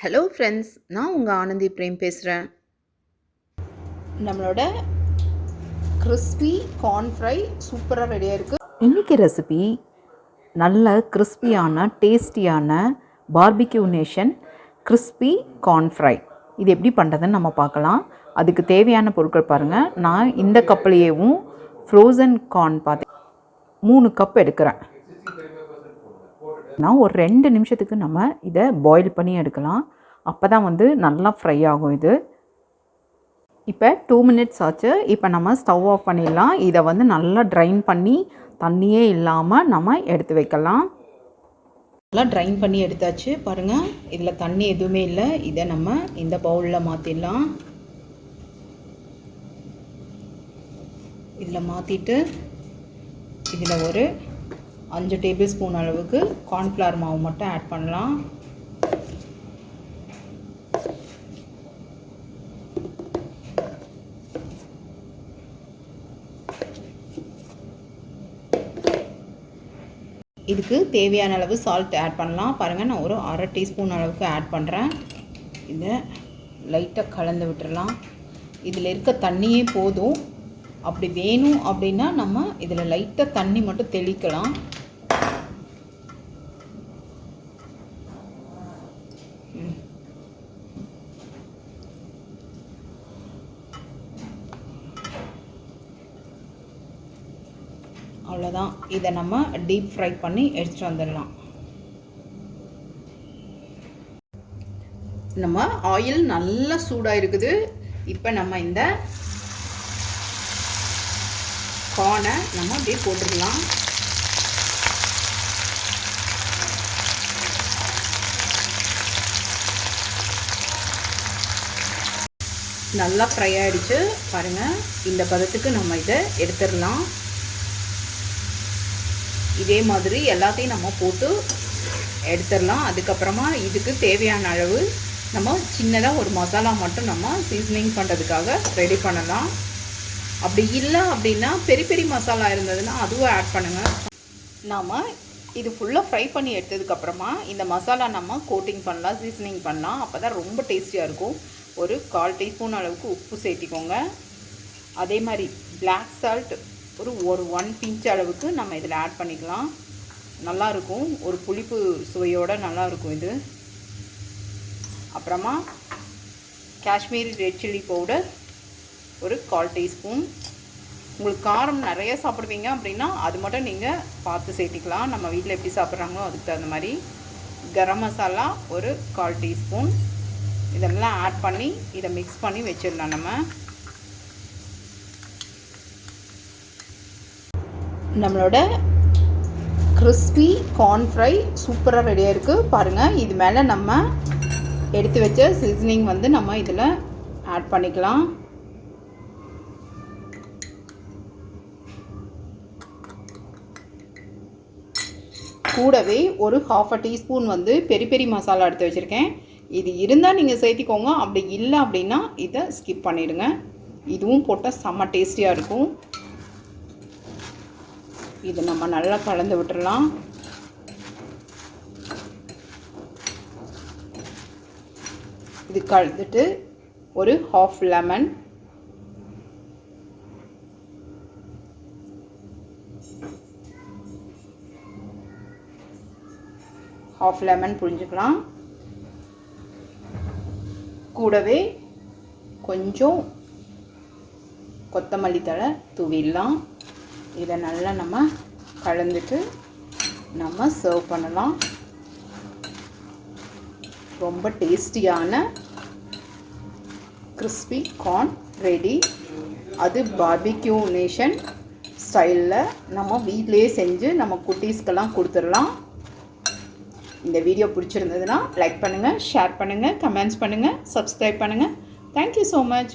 Hello friends, நான் உங்கள் Anandhi frame பேசுகிறேன். நம்மளோட கிறிஸ்பி கார்ன் ஃப்ரை சூப்பராக ரெடியாக இருக்குது. இன்றைக்கி ரெசிபி நல்ல கிறிஸ்பியான டேஸ்டியான barbecue nation crispy corn fry. இது எப்படி பண்ணுறதுன்னு நம்ம பார்க்கலாம். அதுக்கு தேவையான பொருட்கள் பாருங்கள். நான் இந்த கப்லேயேவும் ஃப்ரோசன் கார்ன் பார்த்து 3 கப் எடுக்கிறேன். நான் ஒரு 2 நிமிஷத்துக்கு நம்ம இதை பாயில் பண்ணி எடுக்கலாம். அப்போ தான் நல்லா ஃப்ரை ஆகும். இது இப்போ 2 மினிட்ஸ் ஆச்சு. இப்போ நம்ம ஸ்டவ் ஆஃப் பண்ணிடலாம். இதை நல்லா ட்ரைன் பண்ணி தண்ணியே இல்லாமல் நம்ம எடுத்து வைக்கலாம். நல்லா ட்ரைன் பண்ணி எடுத்தாச்சு பாருங்கள். இதில் தண்ணி எதுவுமே இல்லை. இதை நம்ம இந்த பவுலில் மாற்றிடலாம். இதில் மாற்றிட்டு இதில் ஒரு 5 டேபிள் ஸ்பூன் அளவுக்கு கார்ன்ஃப்ளவர் மாவு மட்டும் ஆட் பண்ணலாம். இதுக்கு தேவையான அளவு சால்ட் ஆட் பண்ணலாம். பாருங்கள், நான் ஒரு 1/2 டீஸ்பூன் அளவுக்கு ஆட் பண்ணுறேன். இதை லைட்டாக கலந்து விட்டுடலாம். இதில் இருக்க தண்ணியே போதும். அப்படி வேணும் அப்படின்னா நம்ம இதில் லைட்டாக தண்ணி மட்டும் தெளிக்கலாம். அவ்வளோதான். இதை நம்ம டீப் ஃப்ரை பண்ணி எடுத்துகிட்டு வந்துடலாம். நம்ம ஆயில் நல்லா சூடாக இருக்குது. இப்போ நம்ம இந்த கார்னை நம்ம அப்படியே போட்டுக்கலாம். நல்லா ஃப்ரை ஆகிடுச்சு பாருங்கள். இந்த பதத்துக்கு நம்ம இதை எடுத்துடலாம். இதே மாதிரி எல்லாத்தையும் நம்ம போட்டு எடுத்துடலாம். அதுக்கப்புறமா இதுக்கு தேவையான அளவு நம்ம சின்னதாக ஒரு மசாலா மட்டும் நம்ம சீசனிங் பண்ணுறதுக்காக ரெடி பண்ணலாம். அப்படி இல்லை அப்படின்னா பெரி மசாலா இருந்ததுன்னா அதுவும் ஆட் பண்ணுங்கள். நாம் இது ஃபுல்லாக ஃப்ரை பண்ணி எடுத்ததுக்கப்புறமா இந்த மசாலா நம்ம கோட்டிங் பண்ணலாம், சீசனிங் பண்ணலாம். அப்போ தான் ரொம்ப டேஸ்டியாக இருக்கும். ஒரு 1/4 டீஸ்பூன் அளவுக்கு உப்பு சேர்த்திக்கோங்க. அதே மாதிரி பிளாக் சால்ட் ஒரு 1 பிஞ்ச் அளவுக்கு நம்ம இதில் ஆட் பண்ணிக்கலாம். நல்லாயிருக்கும், ஒரு புளிப்பு சுவையோடு நல்லாயிருக்கும் இது. அப்புறமா காஷ்மீரி ரெட் சில்லி பவுடர் ஒரு 1/4 டீஸ்பூன். உங்களுக்கு காரம் நிறைய சாப்பிடுவீங்க அப்படின்னா அது மட்டும் நீங்கள் பார்த்து சேர்த்திக்கலாம். நம்ம வீட்டில் எப்படி சாப்பிட்றாங்களோ அதுக்கு தகுந்த மாதிரி. கரம் மசாலா ஒரு 1/4 டீஸ்பூன். இதெல்லாம் ஆட் பண்ணி இதை மிக்ஸ் பண்ணி வச்சிடலாம். நம்மளோட கிறிஸ்பி கார்ன் ஃப்ரை சூப்பராக ரெடியாக இருக்குது பாருங்கள். இது மேலே நம்ம எடுத்து வச்ச சீசனிங் நம்ம இதில் ஆட் பண்ணிக்கலாம். கூடவே ஒரு 1/2 டீஸ்பூன் பெரி மசாலா எடுத்து வச்சுருக்கேன். இது இருந்தால் நீங்கள் சேர்த்திக்கோங்க. அப்படி இல்லை அப்படின்னா இதை ஸ்கிப் பண்ணிவிடுங்க. இதுவும் போட்டால் செம்ம டேஸ்டியாக இருக்கும். இதை நம்ம நல்லா கலந்து விட்டுடலாம். இது கலந்துட்டு ஒரு 1/2 லெமன், புழிஞ்சுக்கலாம். கூடவே கொஞ்சம் கொத்தமல்லி தழை தூவிடலாம். இதை நல்லா நம்ம கலந்துட்டு நம்ம சர்வ் பண்ணலாம். ரொம்ப டேஸ்டியான கிறிஸ்பி கார்ன் ரெடி. அது பார்பிக்யூ நேஷன் ஸ்டைலில் நம்ம வீட்டிலேயே செஞ்சு நம்ம குட்டீஸ்க்கெல்லாம் கொடுத்துடலாம். இந்த வீடியோ பிடிச்சிருந்ததுன்னா லைக் பண்ணுங்கள், ஷேர் பண்ணுங்கள், கமெண்ட்ஸ் பண்ணுங்கள், சப்ஸ்கிரைப் பண்ணுங்கள். Thank you so much.